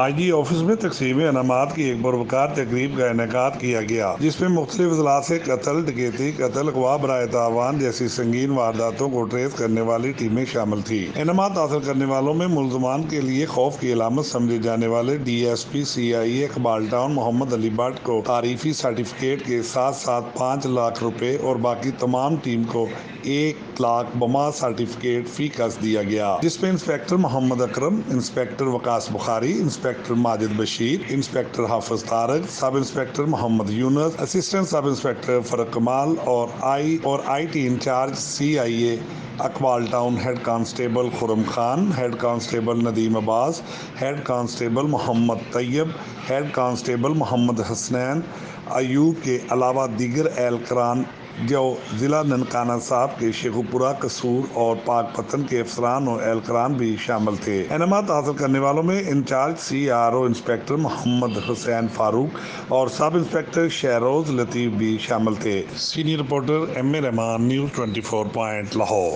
آئی جی office میں تقسیم انعامات کی ایک پروقار تقریب کا انعقاد کیا گیا، جس میں مختلف اضلاع سے قتل، ڈکیتی، قتل، اغوا برائے تاوان جیسی سنگین وارداتوں کو ٹریس کرنے والی ٹیمیں شامل تھیں۔ انعامات حاصل کرنے والوں میں ملزمان کے لیے خوف کی علامت سمجھے جانے والے D S P C I A Iqbal Town Muhammad Ali Butt کو تعریفی سرٹیفکیٹ کے ساتھ ساتھ 5 لاکھ روپے اور باقی تمام ٹیم کو 1 لاکھ بما سرٹیفکیٹ فی کس دیا گیا، جس میں inspector Muhammad Akram, inspector Waqas Bukhari, inspector Majid Bashir, inspector Hafiz Tariq, sub inspector Muhammad Younis, assistant sub inspector Farooq Kamal اور I T incharge C I A Iqbal town head constable Khurram Khan, head constable Nadeem Abbas, head constable Muhammad Tayyab, head constable Muhammad Hasnain Ayub کے علاوہ دیگر اہلکاران جو ضلع ننکانہ صاحب کے شیخوپورہ، قصور اور پاک پتن کے افسران اور اہلکاران بھی شامل تھے۔ انعامات حاصل کرنے والوں میں incharge C R O inspector Muhammad Hussain Farooq اور سب انسپکٹر شہروز لطیف بھی شامل تھے۔ Senior reporter M A Rehman, news 24 point, Lahore.